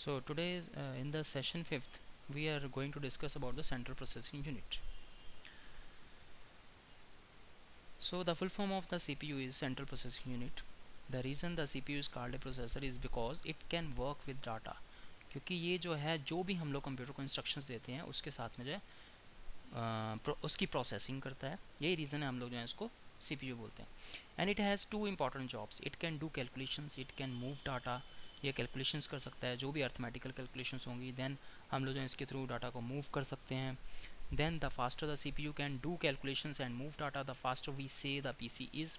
So today in the session 5th we are going to discuss about the central processing unit. So the full form of the CPU is central processing unit. The reason the CPU is called a processor is because it can work with data. क्योंकि ये जो है जो भी हम लोग computer को instructions देते हैं उसके साथ में जो है उसकी प्रोसेसिंग करता है. यही रीज़न है हम लोग जो है इसको CPU बोलते हैं. And it has two important jobs. It can do calculations, it can move data. ये कैलकुलेशंस कर सकता है जो भी अर्थमेटिकल कैलकुलेशंस होंगी, देन हम लोग जो है इसके थ्रू डाटा को मूव कर सकते हैं. Then the faster the CPU can do calculations and move data, the faster we say the PC is.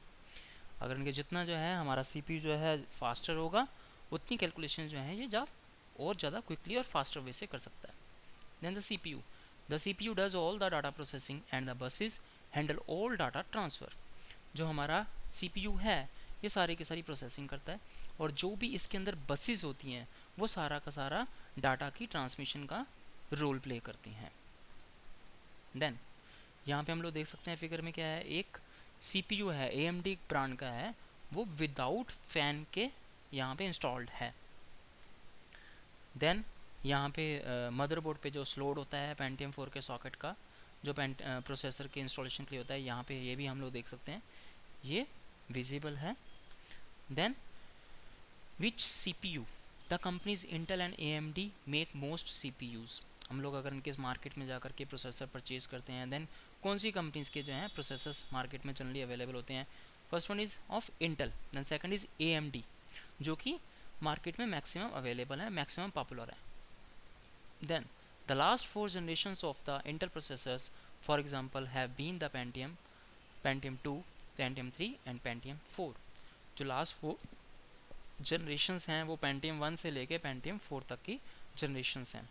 अगर इनके जितना जो है हमारा CPU जो है फास्टर होगा उतनी कैलकुलेशन जो है ये जब और ज़्यादा क्विकली और फास्टर वे से कर सकता है. Then the CPU does all the data processing and the buses handle all data transfer. जो हमारा CPU है ये सारी की सारी प्रोसेसिंग करता है और जो भी इसके अंदर बसेस होती हैं वो सारा का सारा डाटा की ट्रांसमिशन का रोल प्ले करती हैं. देन यहाँ पे हम लोग देख सकते हैं फिगर में क्या है, एक CPU है AMD ब्रांड का है, वो विदाउट फैन के यहाँ पे इंस्टॉल्ड है. देन यहाँ पे मदरबोर्ड पे जो स्लोड होता है Pentium 4 के सॉकेट का जो प्रोसेसर के इंस्टॉलेशन के लिए होता है, यहाँ पे ये भी हम लोग देख सकते हैं ये विजिबल है. Then which CPU the companies Intel and AMD make most CPUs. हम लोग अगर इनके मार्केट में जाकर के प्रोसेसर परचेज करते हैं देन कौन सी कंपनीज के जो हैं प्रोसेसर्स मार्केट में जनरली अवेलेबल होते हैं. First one is of Intel, then second is AMD जो कि मार्केट में मैक्सिमम अवेलेबल है, मैक्सिमम पॉपुलर है. Then the last 4 generations of the Intel processors for example have been the Pentium 2, Pentium 3 and Pentium 4. जो last 4 generations हैं वो Pentium 1 से लेके Pentium 4 तक की जनरेशंस हैं.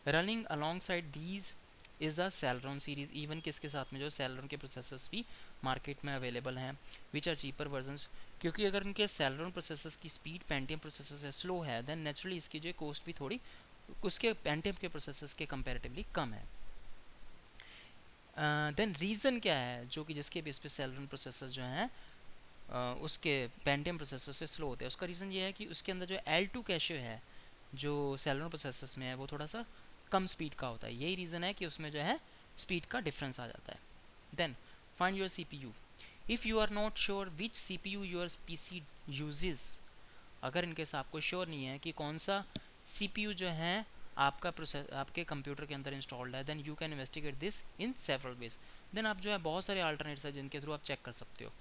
Running alongside these is the Celeron series. Even किसके साथ में जो Celeron के प्रोसेसर्स भी मार्केट में अवेलेबल हैं विच आर चीपर वर्जन्स. क्योंकि अगर इनके Celeron प्रोसेसर्स की स्पीड Pentium प्रोसेसर से स्लो है देन नेचुरली इसकी जो कॉस्ट भी थोड़ी उसके Pentium के प्रोसेसर्स के कंपैरेटिवली कम है. देन रीज़न क्या है जो कि जिसके बेस पे Celeron प्रोसेसर जो हैं उसके Pentium प्रोसेसर से स्लो होते हैं. उसका रीज़न ये है कि उसके अंदर जो L2 कैशे है जो Celeron प्रोसेसर्स में है वो थोड़ा सा कम स्पीड का होता है. यही रीज़न है कि उसमें जो है स्पीड का डिफरेंस आ जाता है. Then find your CPU. If you are not sure which CPU your PC uses. अगर इनकेस आपको श्योर नहीं है कि कौन सा CPU जो है आपके कंप्यूटर के अंदर इंस्टॉल्ड है then you can investigate this in several ways. Then आप जो है बहुत सारे अल्टरनेट्स हैं जिनके थ्रू आप चेक कर सकते हो.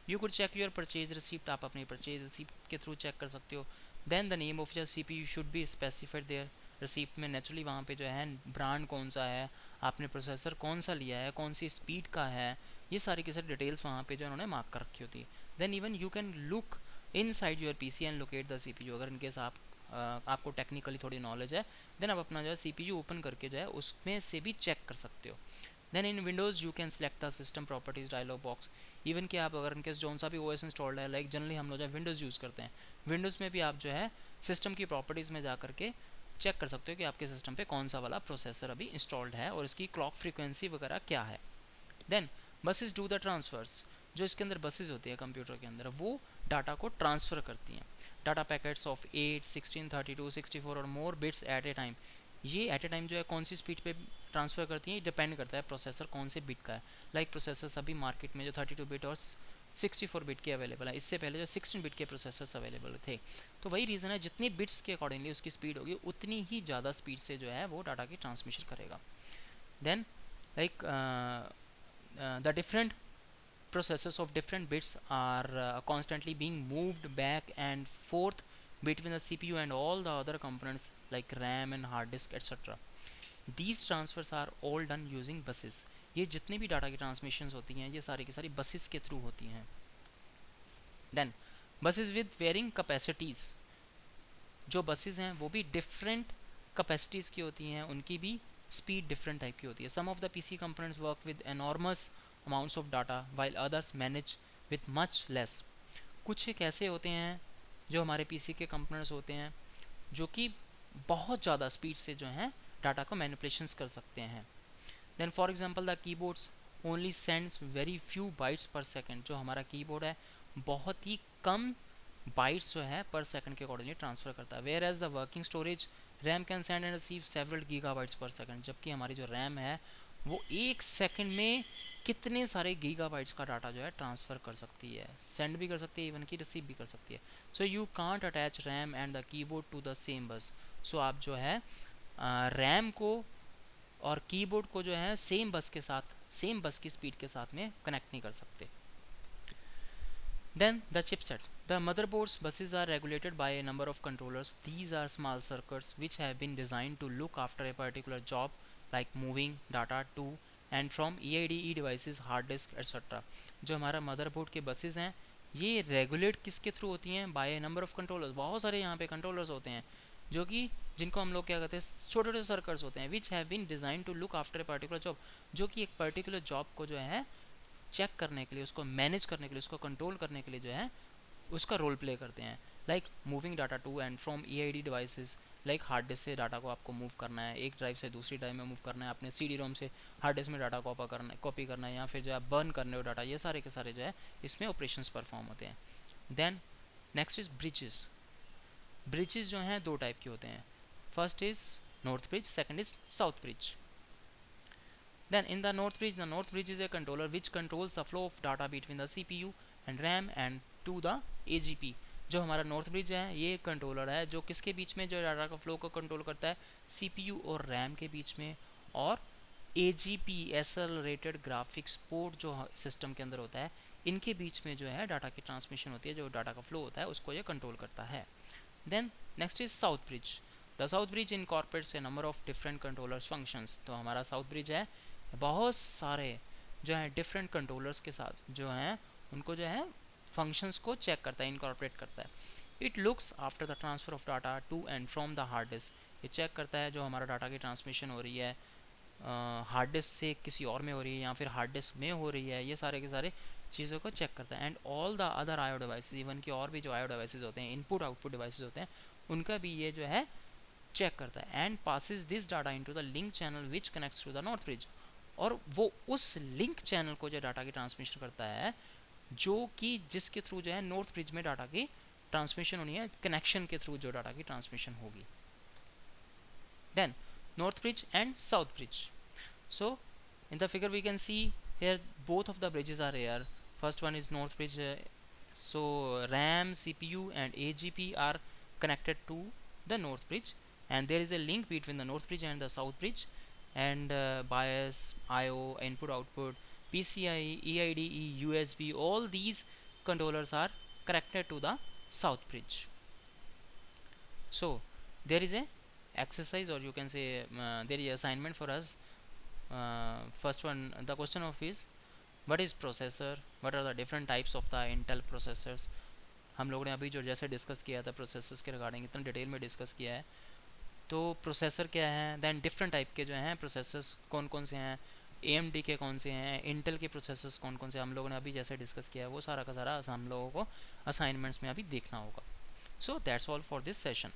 You could check your purchase receipt. आप अपनी परचेज रिसिप्ट के थ्रू चेक कर सकते हो. Then the name of your CPU should be specified there. Receipt में नेचुरली वहाँ पे जो है ब्रांड कौन सा है, आपने प्रोसेसर कौन सा लिया है, कौन सी स्पीड का है, ये सारी की सारी डिटेल्स वहाँ पे जो उन्होंने मार्क कर रखी होती है. Then even you can look inside your PC and locate the CPU. अगर इनकेस आपको टेक्निकली थोड़ी नॉलेज है देन आप अपना जो है CPU ओपन करके जो है उसमें से भी चेक कर सकते हो. Then in Windows you can select the system properties dialog box. Even कि आप अगर इनकेस जो सा भी OS इंस्टॉल्ड है लाइक जनरली हम लोग जो है विंडोज़ यूज़ करते हैं, विंडोज़ में भी आप जो है सिस्टम की प्रॉपर्टीज़ में जा करके चेक कर सकते हो कि आपके सिस्टम पे कौन सा वाला प्रोसेसर अभी इंस्टॉल्ड है और इसकी क्लॉक फ्रीक्वेंसी वगैरह क्या है. Then buses do the transfers. जो इसके अंदर बसेस होती है कंप्यूटर के अंदर वो डाटा को ट्रांसफ़र करती हैं. डाटा पैकेट्स ऑफ 8, 16, 32, 64 और मोर बिट्स एट ए टाइम. ये एट ए टाइम जो है कौन सी स्पीड पे ट्रांसफ़र करती है डिपेंड करता है प्रोसेसर कौन से बिट का है. लाइक प्रोसेसर अभी मार्केट में जो 32 बिट और 64 बिट के अवेलेबल है, इससे पहले जो 16 बिट के प्रोसेसर्स अवेलेबल थे. तो वही रीज़न है जितनी बिट्स के अकॉर्डिंगली उसकी स्पीड होगी उतनी ही ज़्यादा स्पीड से जो है वो डाटा की ट्रांसमिशन करेगा. Then like the different processes of different bits are constantly being moved back and forth between the CPU and all the other components like RAM and hard disk etc. These transfers are all done using buses. ये जितनी भी data की transmissions होती हैं ये सारी की सारी बसेस के थ्रू होती हैं. Then buses with varying capacities. जो बसेस हैं वो भी डिफरेंट कैपेसिटीज़ की होती हैं, उनकी भी स्पीड डिफरेंट टाइप की होती है. Some of the PC components work with enormous amounts of data while others manage with much less. कुछ एक ऐसे होते हैं जो हमारे PC के कंपोनेंट्स होते हैं जो कि बहुत ज़्यादा स्पीड से जो हैं डाटा को मैनिपुलेशंस कर सकते हैं. Then for example the keyboards only sends very few bytes per second. जो हमारा कीबोर्ड है बहुत ही कम बाइट्स जो है पर सेकंड के अकॉर्डिंगली ट्रांसफ़र करता है. Whereas the working storage RAM can send and receive several gigabytes per second, जबकि हमारी जो रैम है वो एक सेकंड में कितने सारे गीगाबाइट्स का डाटा जो है ट्रांसफ़र कर सकती है, सेंड भी कर सकती है, इवन की रिसीव भी कर सकती है. So you can't attach RAM and the keyboard to the same bus. So आप जो है रैम को और कीबोर्ड को जो है सेम बस के साथ, सेम बस की स्पीड के साथ में कनेक्ट नहीं कर सकते. Then the chipset. The motherboard's buses are regulated by a number of controllers. These are small circuits which have been designed to look after a particular job like moving data to and from EIDE devices, hard disk etc. जो हमारा motherboard के buses हैं ये regulate किसके through होती हैं? By a number of controllers. बहुत सारे यहाँ पे कंट्रोलर्स होते हैं जो कि जिनको हम लोग क्या कहते हैं, छोटे छोटे सर्कल्स होते हैं, which have been design to look after a particular job, जो कि एक पर्टिकुलर जॉब को जो है चेक करने के लिए, उसको मैनेज करने के लिए, उसको कंट्रोल करने के लिए जो है उसका रोल प्ले करते हैं. Like moving data to and from EID devices, like hard disk से डाटा को आपको मूव करना है, एक ड्राइव से दूसरी ड्राइव में मूव करना है, अपने CD-ROM से हार्ड डिस्क में डाटा कॉपी करना है, या फिर जो है बर्न करने हो डाटा, ये सारे के सारे जो है इसमें ऑपरेशंस परफॉर्म होते हैं. Then next is bridges. Bridges जो हैं दो टाइप के होते हैं. First is north bridge, second is south bridge. Then in the North Bridge is a controller which controls the flow of data between the CPU and RAM and to the AGP. जो हमारा north bridge है ये controller है जो किसके बीच में जो data का फ्लो को कंट्रोल करता है, CPU और RAM के बीच में, और AGP एक्सेलरेटेड ग्राफिक्स पोर्ट जो सिस्टम के अंदर होता है इनके बीच में जो है डाटा की ट्रांसमिशन होती है, जो डाटा का फ्लो होता है उसको ये कंट्रोल करता है. Then next is south bridge. The south bridge incorporates a number of different controllers functions. तो हमारा साउथ ब्रिज है बहुत सारे जो है डिफरेंट कंट्रोलर्स के साथ जो हैं उनको जो है फंक्शंस को चेक करता है, इनकॉर्पोरेट करता है. It looks after the transfer of data to and from the hard disk. ये चेक करता है जो हमारा डाटा की ट्रांसमिशन हो रही है हार्ड डिस्क से किसी और में हो रही है या फिर हार्ड डिस्क में हो रही है, ये सारे के सारे चीज़ों को चेक करता है. And all the other IO devices, even की और भी जो आईओ डिवाइसेस होते हैं, इनपुट आउटपुट डिवाइसेस होते हैं, उनका भी ये जो है चेक करता है. And passes this data into the link channel which connects to the north bridge. और वो उस लिंक चैनल को जो डाटा की ट्रांसमिशन करता है जो कि जिसके थ्रू जो है नॉर्थ ब्रिज में डाटा की ट्रांसमिशन होनी है, कनेक्शन के थ्रू जो डाटा की ट्रांसमिशन होगी. Then north bridge and south bridge. So in the figure we can see here both of the bridges are here. First one is north bridge. So RAM, CPU and AGP are connected to the north bridge, and there is a link between the north bridge and the south bridge, and BIOS, IO, input output, PCI, EIDE, USB, all these controllers are connected to the south bridge. So there is a exercise, or you can say there is assignment for us. First one, the question of is what is processor, what are the different types of the Intel processors. हम लोगों ने अभी जो जैसे discuss किया था processors के regarding इतना डिटेल में डिस्कस किया है. तो प्रोसेसर क्या है, देन डिफरेंट टाइप के जो हैं प्रोसेसर्स कौन कौन से हैं, AMD के कौन से हैं, इंटेल के प्रोसेसर्स कौन कौन से हम लोगों ने अभी जैसे डिस्कस किया है, वो सारा का सारा हम लोगों को असाइनमेंट्स में अभी देखना होगा. So that's all for this session.